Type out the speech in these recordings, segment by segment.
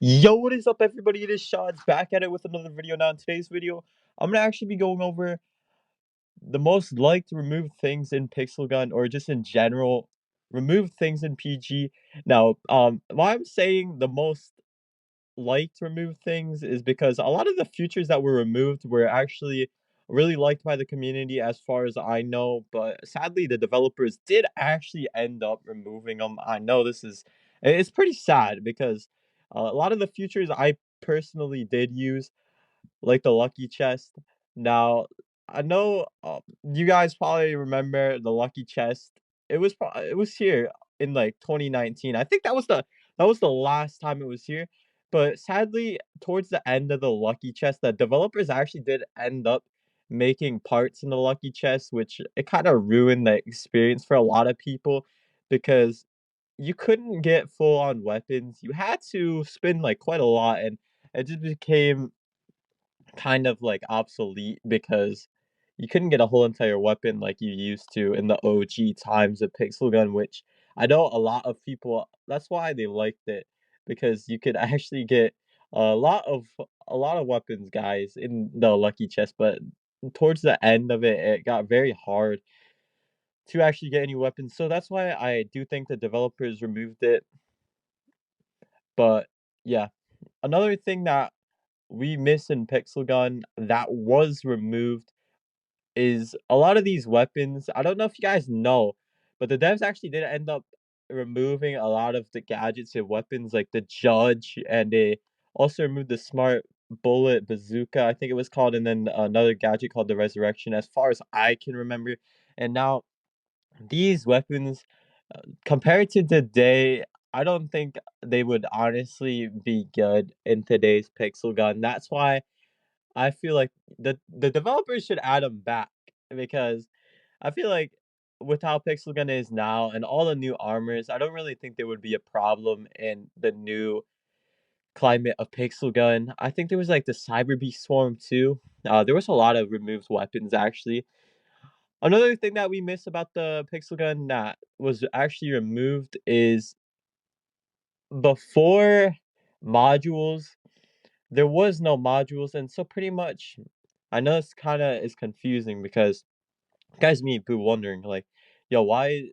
Yo, what is up, everybody? It is Shad's back at it with another video. Now, in today's video, I'm gonna actually be going over the most liked removed things in Pixel Gun, or just in general, removed things in PG. Now, why I'm saying the most liked removed things is because a lot of the features that were removed were actually really liked by the community, as far as I know. But sadly, the developers did actually end up removing them. I know it's pretty sad because a lot of the features I personally did use, like the lucky chest. Now, I know you guys probably remember the lucky chest. It was here in like 2019. I think that was the last time it was here. But sadly, towards the end of the lucky chest, the developers actually did end up making parts in the lucky chest, which it kind of ruined the experience for a lot of people because you couldn't get full on weapons. You had to spend like quite a lot, and it just became kind of like obsolete because you couldn't get a whole entire weapon like you used to in the OG times of Pixel Gun, which I know a lot of people, that's why they liked it, because you could actually get a lot of weapons, guys, in the lucky chest. But towards the end of it, it got very hard to actually get any weapons. So that's why I do think the developers removed it. But yeah, another thing that we miss in Pixel Gun that was removed is a lot of these weapons. I don't know if you guys know, but the devs actually did end up removing a lot of the gadgets and weapons, like the Judge, and they also removed the Smart Bullet Bazooka, I think it was called, and then another gadget called the Resurrection, as far as I can remember. And now these weapons, compared to today, I don't think they would honestly be good in today's Pixel Gun. That's why I feel like the developers should add them back, because I feel like with how Pixel Gun is now and all the new armors, I don't really think there would be a problem in the new climate of Pixel Gun. I think there was like the Cyber Beast Swarm too. There was a lot of removed weapons actually. Another thing that we miss about the Pixel Gun that was actually removed is before modules, there was no modules, and so pretty much, I know it's kind of is confusing because guys me be wondering like, yo, why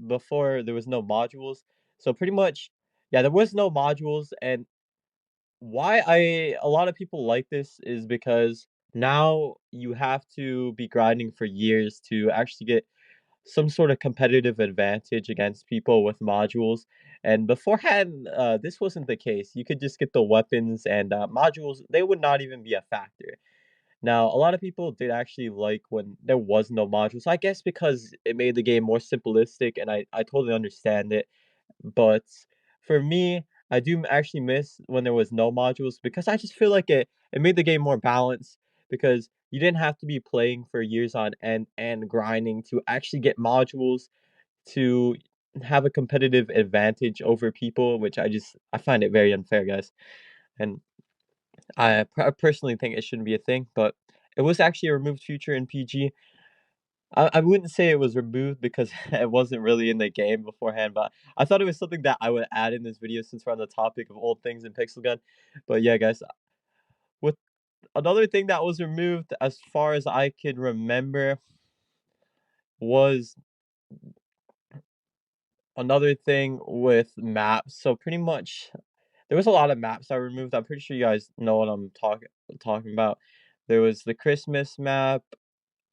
before there was no modules? So pretty much, yeah, there was no modules, and why I a lot of people like this is because now you have to be grinding for years to actually get some sort of competitive advantage against people with modules. And beforehand, this wasn't the case. You could just get the weapons, and modules, they would not even be a factor. Now, a lot of people did actually like when there was no modules. I guess because it made the game more simplistic, and I totally understand it. But for me, I do actually miss when there was no modules, because I just feel like it made the game more balanced, because you didn't have to be playing for years on end and grinding to actually get modules to have a competitive advantage over people, which I find it very unfair, guys. And I personally think it shouldn't be a thing, but it was actually a removed feature in PG. I wouldn't say it was removed because it wasn't really in the game beforehand, but I thought it was something that I would add in this video since we're on the topic of old things in Pixel Gun. But yeah, guys, with another thing that was removed, as far as I could remember, was another thing with maps. So pretty much, there was a lot of maps I removed. I'm pretty sure you guys know what I'm talking about. There was the Christmas map,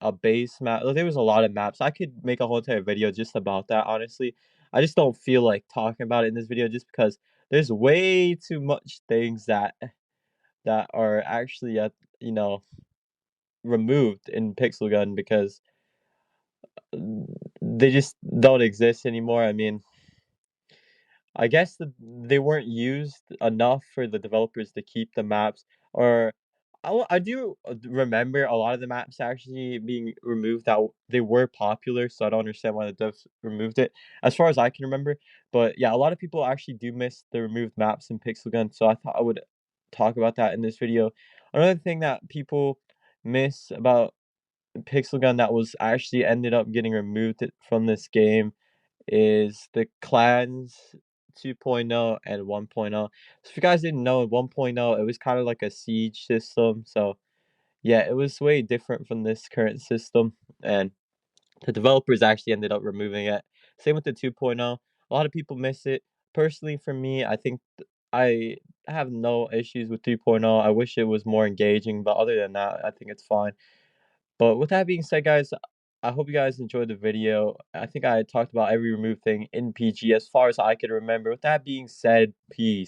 a base map. There was a lot of maps. I could make a whole entire video just about that, honestly. I just don't feel like talking about it in this video just because there's way too much things that are actually you know removed in Pixel Gun because they just don't exist anymore. I mean, I guess they weren't used enough for the developers to keep the maps, or I do remember a lot of the maps actually being removed that they were popular, so I don't understand why the devs removed it, as far as I can remember. But yeah, a lot of people actually do miss the removed maps in Pixel Gun, so I thought I would talk about that in this video. Another thing that people miss about Pixel Gun that was actually ended up getting removed from this game is the clans 2.0 and 1.0. So if you guys didn't know, in 1.0, it was kind of like a siege system. So yeah, it was way different from this current system, and the developers actually ended up removing it. Same with the 2.0. A lot of people miss it. Personally, for me, I think I have no issues with 2.0. I wish it was more engaging, but other than that, I think it's fine. But with that being said, guys, I hope you guys enjoyed the video. I think I talked about every remove thing in PG as far as I could remember. With that being said, peace.